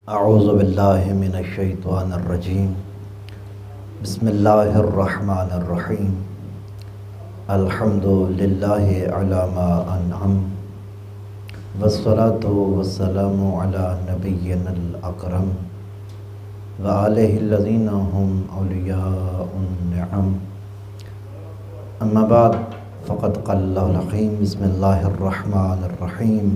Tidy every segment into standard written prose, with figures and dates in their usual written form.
اعوذ باللہ من الشیطان الرجیم بسم اللہ الرحمن الرحیم الحمد للہ علی ما انعم والصلاة والسلام علی نبینا الاکرم وآلہ الذین هم اولیاء النعم اما بعد فقد قال اللہ الحکیم بسم اللہ الرحمن الرحیم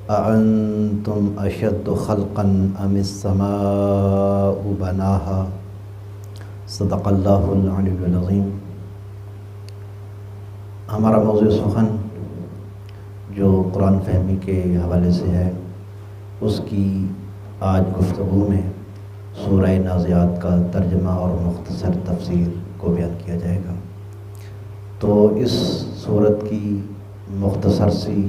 اَأَنْتُمْ أَشَدُّ خَلْقًا أَمِ السَّمَاءُ بَنَاهَا صدق اللہ العلی العظیم۔ ہمارا موضوع سخن جو قرآن فہمی کے حوالے سے ہے، اس کی آج گفتگو میں سورہ نازعات کا ترجمہ اور مختصر تفسیر کو بیان کیا جائے گا۔ تو اس سورت کی مختصر سی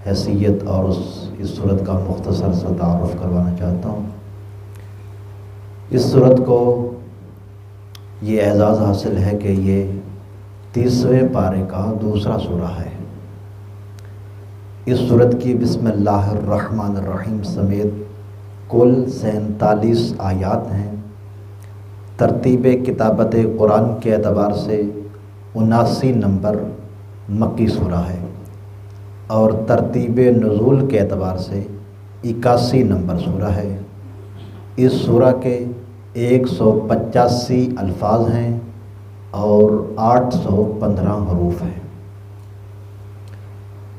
حیثیت اور اس سورت کا مختصر سا تعارف کروانا چاہتا ہوں۔ اس سورت کو یہ اعزاز حاصل ہے کہ یہ 30ویں پارے کا دوسرا سورہ ہے۔ اس سورت کی بسم اللہ الرحمن الرحیم سمیت کل 47 آیات ہیں۔ ترتیب کتابت قرآن کے اعتبار سے 79 نمبر مکی سورہ ہے اور ترتیب نزول کے اعتبار سے 81 نمبر سورہ ہے۔ اس سورہ کے 185 الفاظ ہیں اور 815 حروف ہیں۔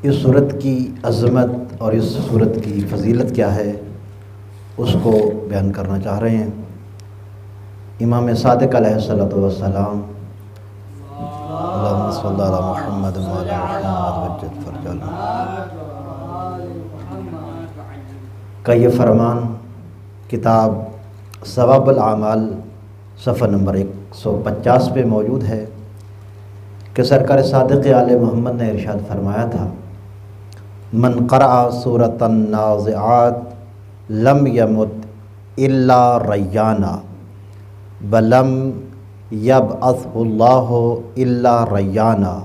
اس سورت کی عظمت اور اس سورت کی فضیلت کیا ہے اس کو بیان کرنا چاہ رہے ہیں۔ امام صادق علیہ الصلوۃ والسلام اللہم صلی علی محمد وعلی محمد وجد فرجنا کا یہ فرمان کتاب ثواب الاعمال صفحہ نمبر 150 پہ موجود ہے کہ سرکار صادق آل محمد نے ارشاد فرمایا تھا، من قرأ سورۃ النازعات لم یمت الا ریانا ولم یبعثہ اللہ الا ریانا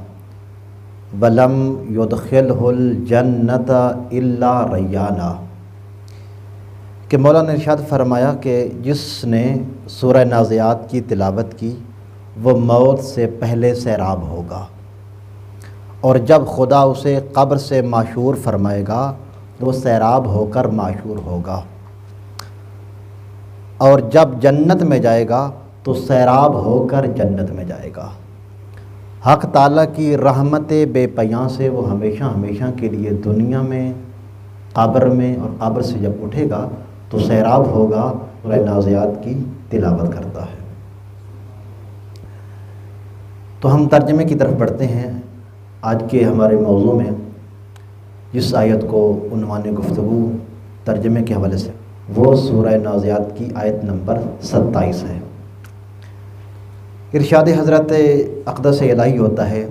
ولم یدخلہ الجنۃ الا ریانا، کہ مولا نے ارشاد فرمایا کہ جس نے سورہ نازعات کی تلاوت کی وہ موت سے پہلے سیراب ہوگا، اور جب خدا اسے قبر سے معشور فرمائے گا تو وہ سیراب ہو کر معشور ہوگا، اور جب جنت میں جائے گا تو سیراب ہو کر جنت میں جائے گا۔ حق تعالیٰ کی رحمت بے پایاں سے وہ ہمیشہ ہمیشہ کے لیے دنیا میں، قبر میں، اور قبر سے جب اٹھے گا تو سیراب ہوگا اور نازعات کی تلاوت کرتا ہے۔ تو ہم ترجمے کی طرف بڑھتے ہیں۔ آج کے ہمارے موضوع میں جس آیت کو عنوان گفتگو ترجمے کے حوالے سے وہ سورہ نازعات کی آیت نمبر 27 ہے۔ ارشاد حضرت اقدس الہی ہوتا ہے،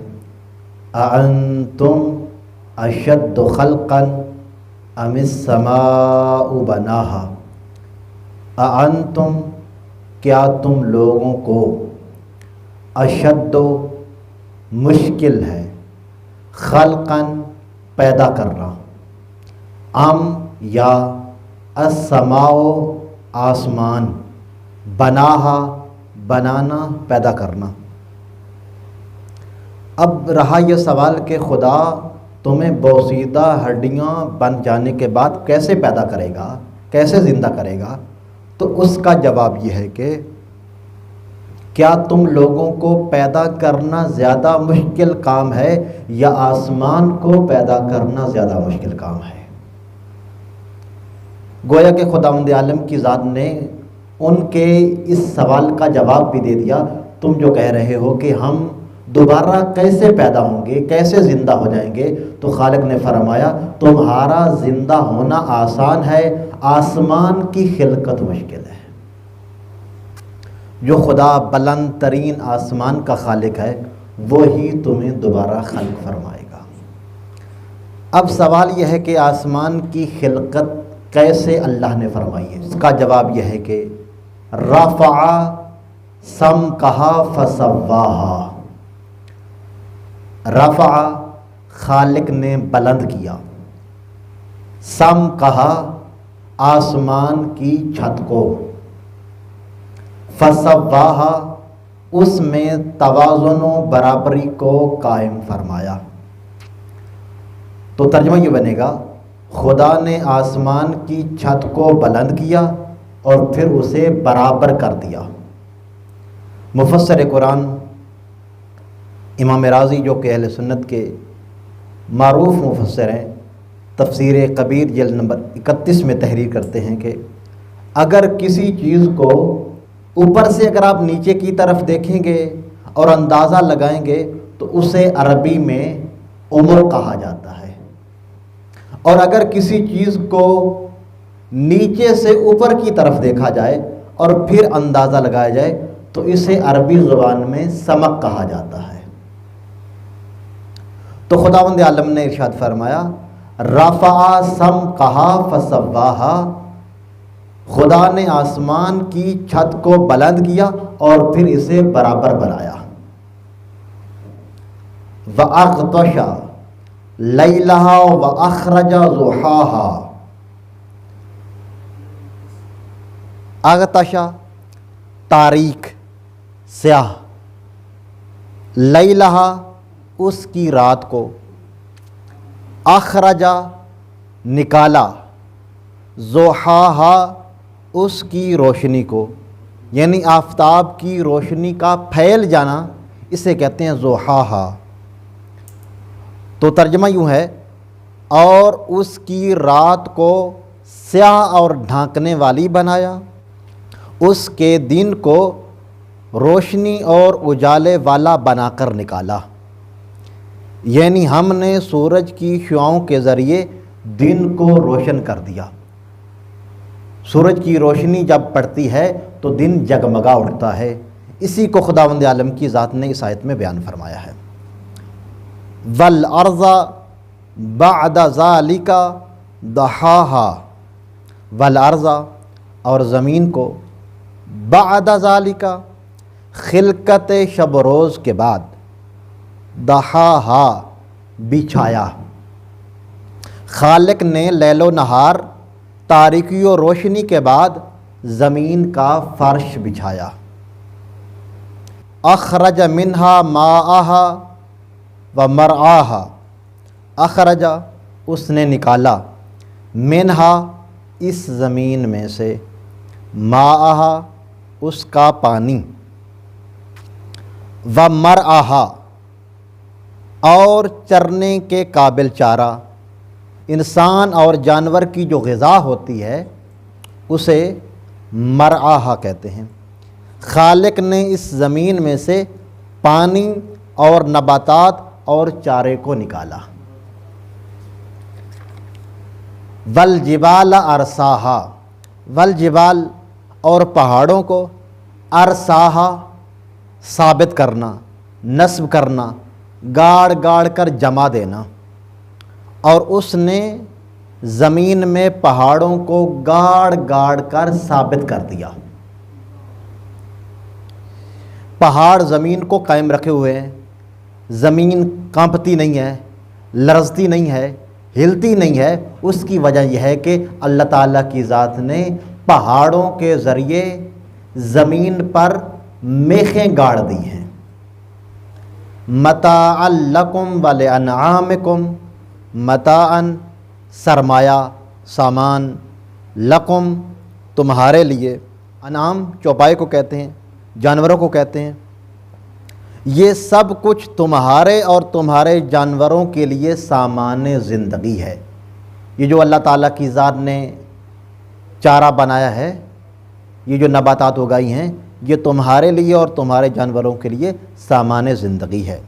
اَأَنْتُمْ أَشَدُّ خَلْقًا أَمِ السَّمَاءُ بَنَاهَا، اَأَنْتُمْ کیا تم لوگوں کو، اشد مشکل ہے، خلقاً پیدا کرنا، ام یا السماء آسمان، بناہا بنانا پیدا کرنا۔ اب رہا یہ سوال کہ خدا تمہیں بوسیدہ ہڈیاں بن جانے کے بعد کیسے پیدا کرے گا، کیسے زندہ کرے گا، تو اس کا جواب یہ ہے کہ کیا تم لوگوں کو پیدا کرنا زیادہ مشکل کام ہے یا آسمان کو پیدا کرنا زیادہ مشکل کام ہے؟ گویا کہ خداوند عالم کی ذات نے ان کے اس سوال کا جواب بھی دے دیا۔ تم جو کہہ رہے ہو کہ ہم دوبارہ کیسے پیدا ہوں گے، کیسے زندہ ہو جائیں گے، تو خالق نے فرمایا تمہارا زندہ ہونا آسان ہے، آسمان کی خلقت مشکل ہے۔ جو خدا بلند ترین آسمان کا خالق ہے وہی تمہیں دوبارہ خلق فرمائے گا۔ اب سوال یہ ہے کہ آسمان کی خلقت کیسے اللہ نے فرمائی ہے؟ اس کا جواب یہ ہے کہ رفع سمکہا فسواہا، رفع خالق نے بلند کیا، سم کہا آسمان کی چھت کو، فسواہا اس میں توازن و برابری کو قائم فرمایا۔ تو ترجمہ یہ بنے گا، خدا نے آسمان کی چھت کو بلند کیا اور پھر اسے برابر کر دیا۔ مفسر قرآن امام رازی جو کہ اہل سنت کے معروف مفسر ہیں، تفسیر کبیر جلد نمبر 31 میں تحریر کرتے ہیں کہ اگر کسی چیز کو اوپر سے اگر آپ نیچے کی طرف دیکھیں گے اور اندازہ لگائیں گے تو اسے عربی میں عمر کہا جاتا ہے، اور اگر کسی چیز کو نیچے سے اوپر کی طرف دیکھا جائے اور پھر اندازہ لگایا جائے تو اسے عربی زبان میں سمک کہا جاتا ہے۔ تو خداوند عالم نے ارشاد فرمایا، رفع سمکہا فسواہا، خدا نے آسمان کی چھت کو بلند کیا اور پھر اسے برابر بنایا۔ وَأَغْطَشَ لَيْلَهَا وَأَخْرَجَ ضُحَاهَا، اغتشا تاریک سیاہ، لیلہا اس کی رات کو، اخرجا نکالا، ضحاہا اس کی روشنی کو، یعنی آفتاب کی روشنی کا پھیل جانا اسے کہتے ہیں ضحاہا۔ تو ترجمہ یوں ہے، اور اس کی رات کو سیاہ اور ڈھانکنے والی بنایا، اس کے دن کو روشنی اور اجالے والا بنا کر نکالا، یعنی ہم نے سورج کی شعاؤں کے ذریعے دن کو روشن کر دیا۔ سورج کی روشنی جب پڑتی ہے تو دن جگمگا اٹھتا ہے، اسی کو خداوند عالم کی ذات نے اس آیت میں بیان فرمایا ہے۔ وَالْأَرْضَ بَعْدَ ذَلِكَ دَحَاهَا، وَالْأَرْضَ اور زمین کو، بعد ذالک خلقت شب روز کے بعد، دحاہا بچھایا، خالق نے لیل و نہار تاریکی و روشنی کے بعد زمین کا فرش بچھایا۔ اخرج منہا ماءہا و مرعاہا، اخرجا اس نے نکالا، منہا اس زمین میں سے، ماءہا اس کا پانی، و مرعاہا اور چرنے کے قابل چارہ، انسان اور جانور کی جو غذا ہوتی ہے اسے مرعاہا کہتے ہیں۔ خالق نے اس زمین میں سے پانی اور نباتات اور چارے کو نکالا۔ والجبال ارساہا، والجبال اور پہاڑوں کو، ارساہا ثابت کرنا، نصب کرنا، گاڑ گاڑ کر جمع دینا، اور اس نے زمین میں پہاڑوں کو گاڑ گاڑ کر ثابت کر دیا۔ پہاڑ زمین کو قائم رکھے ہوئے ہیں، زمین کانپتی نہیں ہے، لرزتی نہیں ہے، ہلتی نہیں ہے، اس کی وجہ یہ ہے کہ اللہ تعالیٰ کی ذات نے پہاڑوں کے ذریعے زمین پر میخیں گاڑ دی ہیں۔ متاعا لکم ولانعامکم، متاعا سرمایہ، سامان، لکم تمہارے لیے، انعام چوپائے کو کہتے ہیں، جانوروں کو کہتے ہیں، یہ سب کچھ تمہارے اور تمہارے جانوروں کے لیے سامان زندگی ہے۔ یہ جو اللہ تعالیٰ کی ذات نے چارہ بنایا ہے، یہ جو نباتات اگائی ہیں، یہ تمہارے لیے اور تمہارے جانوروں کے لیے سامان زندگی ہے۔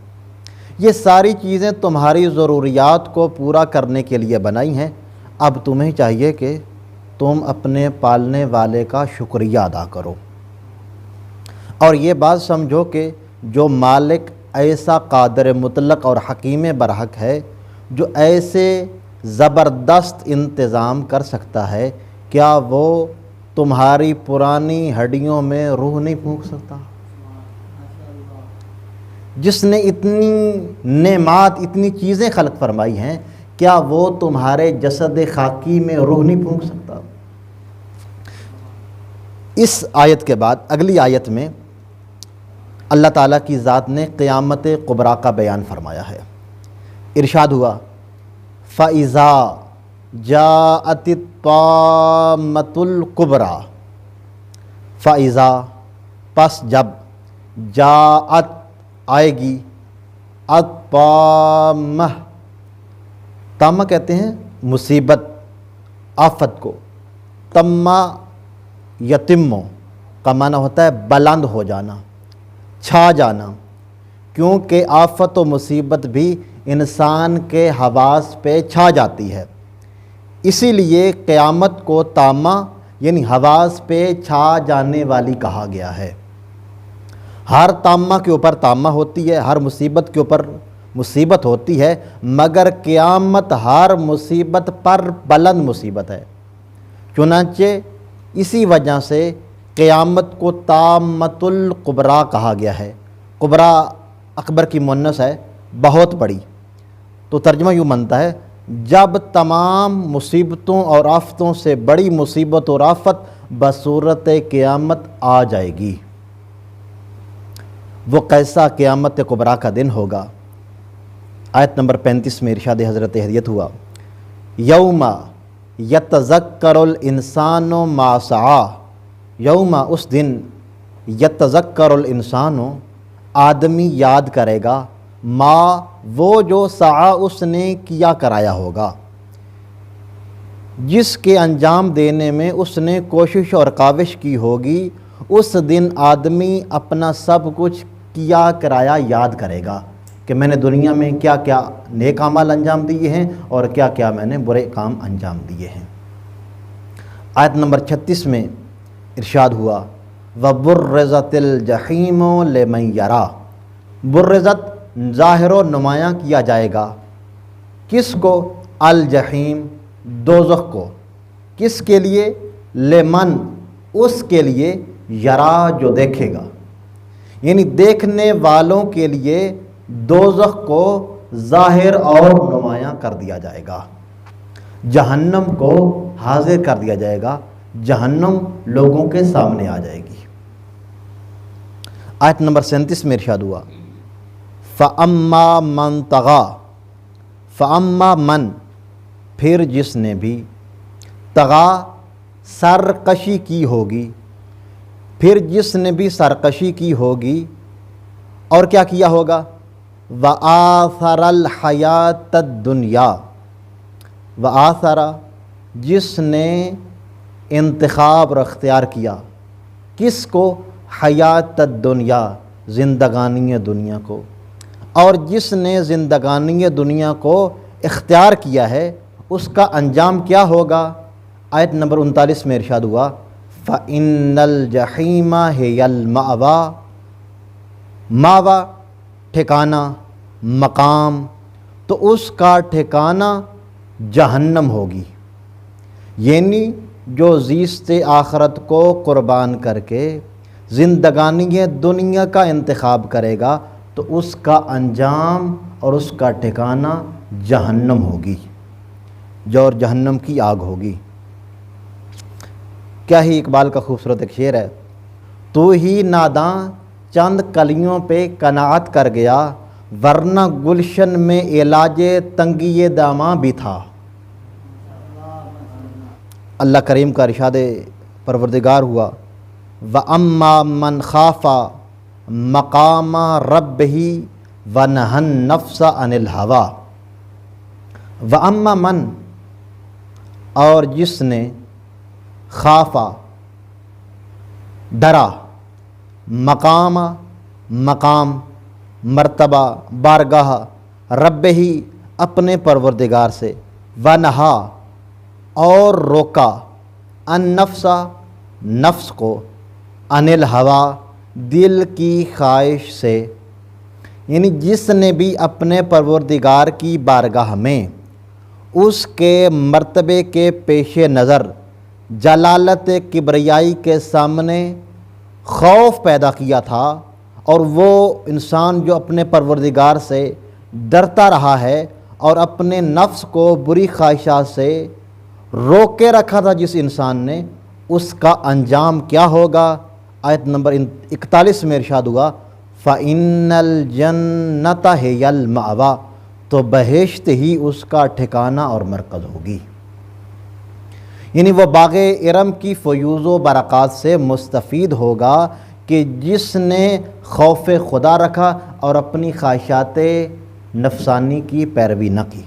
یہ ساری چیزیں تمہاری ضروریات کو پورا کرنے کے لیے بنائی ہیں۔ اب تمہیں چاہیے کہ تم اپنے پالنے والے کا شکریہ ادا کرو، اور یہ بات سمجھو کہ جو مالک ایسا قادر مطلق اور حکیم برحق ہے، جو ایسے زبردست انتظام کر سکتا ہے، کیا وہ تمہاری پرانی ہڈیوں میں روح نہیں پھونک سکتا؟ جس نے اتنی نعمات، اتنی چیزیں خلق فرمائی ہیں، کیا وہ تمہارے جسد خاکی میں روح نہیں پھونک سکتا؟ اس آیت کے بعد اگلی آیت میں اللہ تعالیٰ کی ذات نے قیامت کبریٰ کا بیان فرمایا ہے۔ ارشاد ہوا فَإِذَا جَاءَتِ الطَّامَّةُ الْكُبْرَىٰ، فَإِذَا پس جب، جاءت آئے گی، الطامہ، طامہ کہتے ہیں مصیبت آفت کو، تمہ یتمو کا معنی ہوتا ہے بلند ہو جانا، چھا جانا، کیونکہ آفت و مصیبت بھی انسان کے حواس پہ چھا جاتی ہے، اسی لیے قیامت کو طامہ یعنی حواس پہ چھا جانے والی کہا گیا ہے۔ ہر طامہ کے اوپر طامہ ہوتی ہے، ہر مصیبت کے اوپر مصیبت ہوتی ہے، مگر قیامت ہر مصیبت پر بلند مصیبت ہے، چنانچہ اسی وجہ سے قیامت کو طامۃ الکبریٰ کہا گیا ہے۔ کبریٰ اکبر کی مؤنث ہے، بہت بڑی، تو ترجمہ یوں بنتا ہے جب تمام مصیبتوں اور آفتوں سے بڑی مصیبت اور آفت بصورت قیامت آ جائے گی۔ وہ کیسا قیامت کبریٰ کا دن ہوگا؟ آیت نمبر 35 میں ارشاد حضرت ہدیت ہوا یوم یتذکر الانسان ما سعی، یوم اس دن، یتذکر الانسان آدمی یاد کرے گا، ما وہ جو سعی اس نے کیا کرایا ہوگا، جس کے انجام دینے میں اس نے کوشش اور کاوش کی ہوگی، اس دن آدمی اپنا سب کچھ کیا کرایا یاد کرے گا کہ میں نے دنیا میں کیا کیا نیک اعمال انجام دیے ہیں اور کیا کیا میں نے برے کام انجام دیے ہیں۔ آیت نمبر 36 میں ارشاد ہوا وَبُرِّزَتِ الْجَحِيمُ لِمَنْ يَرَىٰ، برزت ظاہر و نمایاں کیا جائے گا، کس کو؟ الجحیم، دوزخ کو، کس کے لیے؟ لمن، اس کے لیے، یرا جو دیکھے گا، یعنی دیکھنے والوں کے لیے دوزخ کو ظاہر اور نمایاں کر دیا جائے گا، جہنم کو حاضر کر دیا جائے گا، جہنم لوگوں کے سامنے آ جائے گی۔ آیت نمبر 37 میں ارشاد ہوا فَأَمَّا مَنْ طَغَىٰ، فَأَمَّا مَنْ پھر جس نے بھی، طغا سرکشی کی ہوگی، پھر جس نے بھی سرکشی کی ہوگی اور کیا کیا ہوگا؟ وَآثَرَ الْحَيَاةَ الدُّنْيَا، وَآثَرَ جس نے انتخاب اور اختیار کیا، کس کو؟ حیات الدنیا، زندگانی دنیا کو، اور جس نے زندگانی دنیا کو اختیار کیا ہے اس کا انجام کیا ہوگا؟ آیت نمبر 39 میں ارشاد ہوا فَإِنَّ الْجَحِيمَ هِيَ الْمَأْوَىٰ، ماوا ٹھکانہ، مقام، تو اس کا ٹھکانہ جہنم ہوگی، یعنی جو زیست آخرت کو قربان کر کے زندگانی دنیا کا انتخاب کرے گا تو اس کا انجام اور اس کا ٹھکانہ جہنم ہوگی، جو اور جہنم کی آگ ہوگی۔ کیا ہی اقبال کا خوبصورت ایک شعر ہے، تو ہی ناداں چند کلیوں پہ قناعت کر گیا، ورنہ گلشن میں علاج تنگی داماں بھی تھا۔ اللہ کریم کا ارشاد پروردگار ہوا وَأَمَّا مَنْ خَافَ مَقَامَ رَبِّهِ وَنَهَى النَّفْسَ عَنِ الْهَوَىٰ، وَأَمَّا مَنْ اور جس نے، خافا ڈرا، مقام مقام، مرتبہ، بارگاہ، رب ہی اپنے پروردگار سے، ونہا اور روکا، النفس نفس کو، عن الہوا دل کی خواہش سے، یعنی جس نے بھی اپنے پروردگار کی بارگاہ میں اس کے مرتبے کے پیش نظر جلالت کبریائی کے سامنے خوف پیدا کیا تھا، اور وہ انسان جو اپنے پروردگار سے ڈرتا رہا ہے اور اپنے نفس کو بری خواہشات سے روک کے رکھا تھا جس انسان نے، اس کا انجام کیا ہوگا؟ آیت نمبر 41 میں ارشاد ہوا فَإِنَّ الْجَنَّةَ هِيَ الْمَأْوَىٰ، تو بہشت ہی اس کا ٹھکانہ اور مرکز ہوگی۔ یعنی وہ باغ ارم کی فیوز و برکات سے مستفید ہوگا کہ جس نے خوف خدا رکھا اور اپنی خواہشات نفسانی کی پیروی نہ کی۔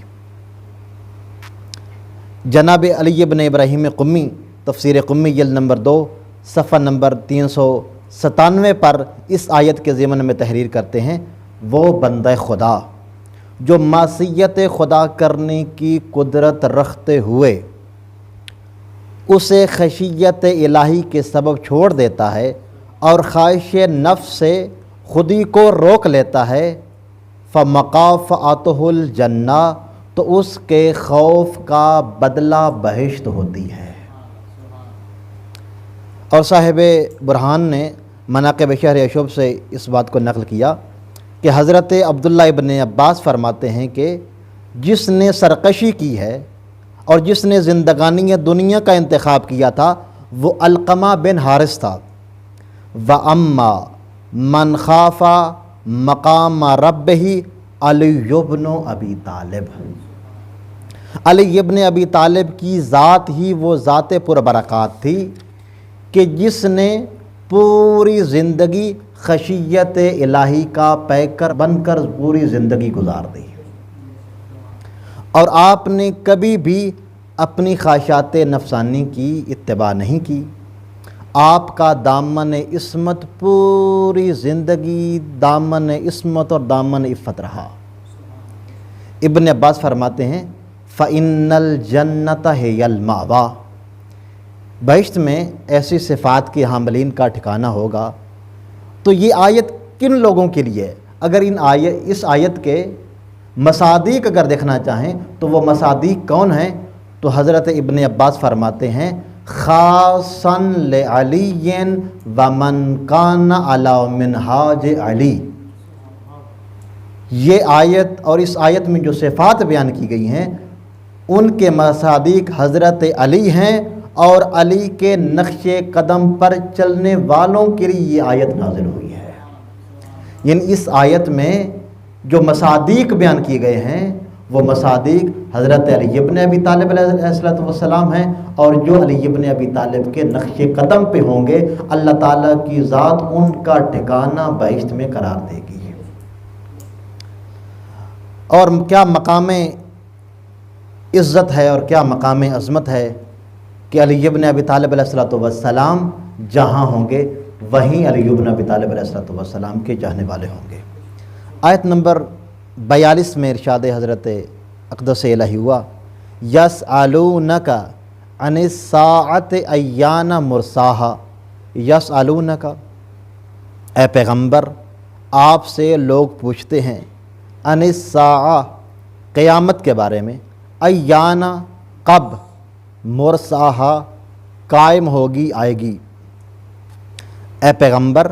جناب علی بن ابراہیم قمی تفسیر قمی جلد نمبر 2 صفحہ نمبر 397 پر اس آیت کے ضمن میں تحریر کرتے ہیں، وہ بندہ خدا جو معصیت خدا کرنے کی قدرت رکھتے ہوئے اسے خشیت الہی کے سبب چھوڑ دیتا ہے اور خواہش نفس سے خودی کو روک لیتا ہے، فَمَقَافَتُهُ الْجَنَّةُ، تو اس کے خوف کا بدلہ بہشت ہوتی ہے۔ اور صاحب برہان نے مناقب شہر یشوب سے اس بات کو نقل کیا کہ حضرت عبداللہ ابن عباس فرماتے ہیں کہ جس نے سرکشی کی ہے اور جس نے زندگانی دنیا کا انتخاب کیا تھا وہ علقمہ بن حارث تھا۔ وَأَمَّا مَنْ خَافَ مَقَامَ رَبِّهِ علی بن ابی طالب، علی ابن ابی طالب کی ذات ہی وہ ذات پربرکات تھی کہ جس نے پوری زندگی خشیت الہی کا پیکر بن کر پوری زندگی گزار دی، اور آپ نے کبھی بھی اپنی خواہشات نفسانی کی اتباع نہیں کی۔ آپ کا دامن عصمت پوری زندگی دامن عصمت اور دامن عفت رہا۔ ابن عباس فرماتے ہیں فَإِنَّ الْجَنَّةَ هِيَ الْمَأْوَىٰ، بہشت میں ایسی صفات کے حاملین کا ٹھکانہ ہوگا۔ تو یہ آیت کن لوگوں کے لیے؟ اگر اس آیت کے مصادیق اگر دیکھنا چاہیں تو وہ مصادیق کون ہیں؟ تو حضرت ابن عباس فرماتے ہیں خاصاً لعلی ومن کان علی منہاج علی، یہ آیت اور اس آیت میں جو صفات بیان کی گئی ہیں ان کے مصادیق حضرت علی ہیں، اور علی کے نقش قدم پر چلنے والوں کے لیے یہ آیت نازل ہوئی ہے۔ یعنی اس آیت میں جو مصادیق بیان کیے گئے ہیں وہ مصادیق حضرت علی ابن ابی طالب علیہ السلام ہیں، اور جو علی ابن ابی طالب کے نقش قدم پہ ہوں گے اللہ تعالیٰ کی ذات ان کا ٹھکانہ بہشت میں قرار دے گی۔ اور کیا مقام عزت ہے اور کیا مقام عظمت ہے کہ علی ابن ابی طالب علیہ السلام جہاں ہوں گے وہیں علی ابن ابی طالب علیہ السلام کے چاہنے والے ہوں گے۔ آیت نمبر 42 میں ارشاد حضرت اقدس الہی ہوا یسألونک عن الساعۃ ایان مرساہا، یسألونک، اے پیغمبر آپ سے لوگ پوچھتے ہیں عن الساعہ، قیامت کے بارے میں، ایان، کب، مرساہا، قائم ہوگی، آئے گی۔ اے پیغمبر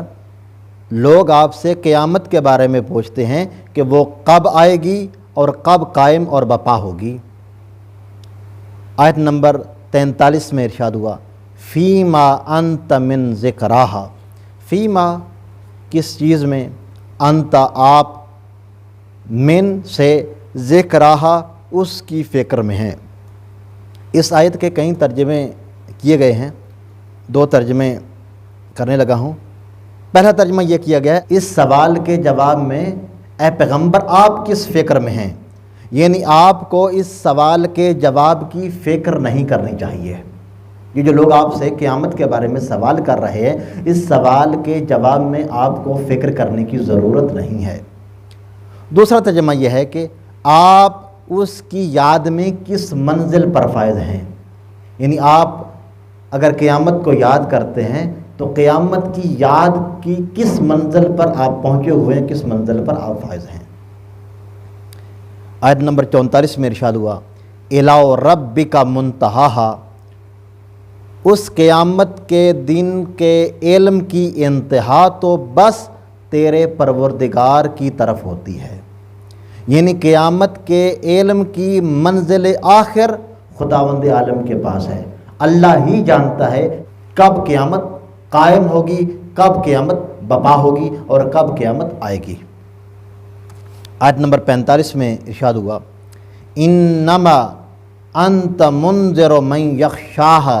لوگ آپ سے قیامت کے بارے میں پوچھتے ہیں کہ وہ کب آئے گی اور کب قائم اور بپا ہوگی۔ آیت نمبر 43 میں ارشاد ہوا فیما انت من ذکراہا، فیما کس چیز میں، انت آپ، من سے، ذکراہا اس کی فکر میں ہیں۔ اس آیت کے کئی ترجمے کیے گئے ہیں، 2 ترجمے کرنے لگا ہوں۔ پہلا ترجمہ یہ کیا گیا ہے اس سوال کے جواب میں اے پیغمبر آپ کس فکر میں ہیں، یعنی آپ کو اس سوال کے جواب کی فکر نہیں کرنی چاہیے۔ یہ جو لوگ آپ سے قیامت کے بارے میں سوال کر رہے ہیں اس سوال کے جواب میں آپ کو فکر کرنے کی ضرورت نہیں ہے۔ دوسرا ترجمہ یہ ہے کہ آپ اس کی یاد میں کس منزل پر فائز ہیں، یعنی آپ اگر قیامت کو یاد کرتے ہیں تو قیامت کی یاد کی کس منزل پر آپ پہنچے ہوئے ہیں، کس منزل پر آپ فائز ہیں۔ آیت نمبر 44 میں ارشاد ہوا اِلَىٰ رَبِّكَ مُنتَہَاهَا، اس قیامت کے دن کے علم کی انتہا تو بس تیرے پروردگار کی طرف ہوتی ہے، یعنی قیامت کے علم کی منزل آخر خداوند عالم کے پاس ہے۔ اللہ ہی جانتا ہے کب قیامت قائم ہوگی، کب قیامت بپا ہوگی اور کب قیامت آئے گی۔ آیت نمبر 45 میں ارشاد ہوا انما انت منذر من یخشاہا،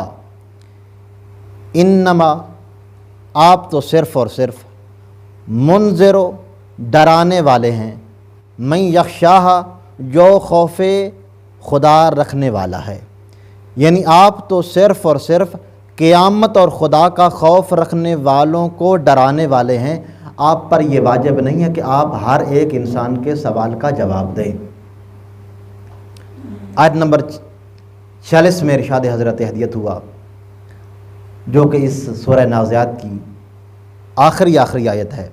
انما آپ تو صرف اور صرف منذر ڈرانے والے ہیں، من یخشاہا جو خوف خدا رکھنے والا ہے، یعنی آپ تو صرف اور صرف قیامت اور خدا کا خوف رکھنے والوں کو ڈرانے والے ہیں۔ آپ پر یہ واجب نہیں ہے کہ آپ ہر ایک انسان کے سوال کا جواب دیں۔ آیت نمبر 46 میں ارشاد حضرت ہدیت ہوا، جو کہ اس سورہ نازعات کی آخری آیت ہے،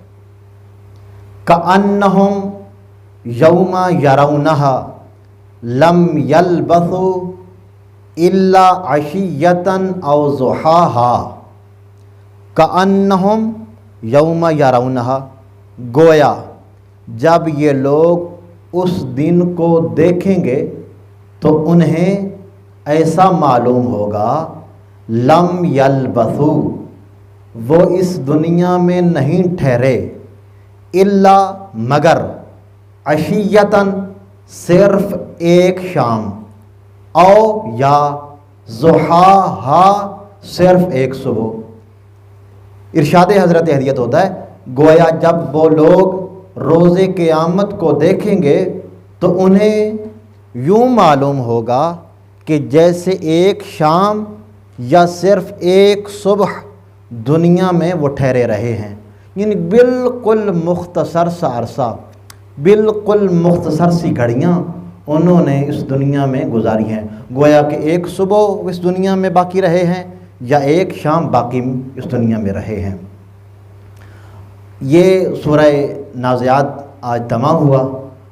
کأنہم یوم یرونہا لم یلبثوا الا عشیۃ او ضحاہا، کأنہم یوم یرونہا گویا جب یہ لوگ اس دن کو دیکھیں گے تو انہیں ایسا معلوم ہوگا لم یلبثوا وہ اس دنیا میں نہیں ٹھہرے، الا مگر عشیۃ صرف ایک شام، او یا ضحاہا صرف ایک صبح۔ ارشاد حضرت ہدیت ہوتا ہے گویا جب وہ لوگ روز قیامت کو دیکھیں گے تو انہیں یوں معلوم ہوگا کہ جیسے ایک شام یا صرف ایک صبح دنیا میں وہ ٹھہرے رہے ہیں، یعنی بالکل مختصر سا عرصہ، بالکل مختصر سی گھڑیاں انہوں نے اس دنیا میں گزاری ہیں، گویا کہ ایک صبح اس دنیا میں باقی رہے ہیں یا ایک شام باقی اس دنیا میں رہے ہیں۔ یہ سورہ نازعات آج تمام ہوا،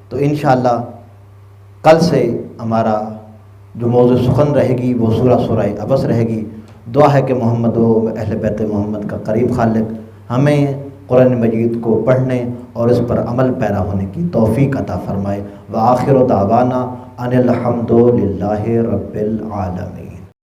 تو انشاءاللہ کل سے ہمارا جو موضوع سخن رہے گی وہ سورہ عبس رہے گی۔ دعا ہے کہ محمد و اہل بیت محمد کا قریب خالق ہمیں قرآن مجید کو پڑھنے اور اس پر عمل پیرا ہونے کی توفیق عطا فرمائے۔ وآخر دعوانا ان الحمد للہ رب العالمین۔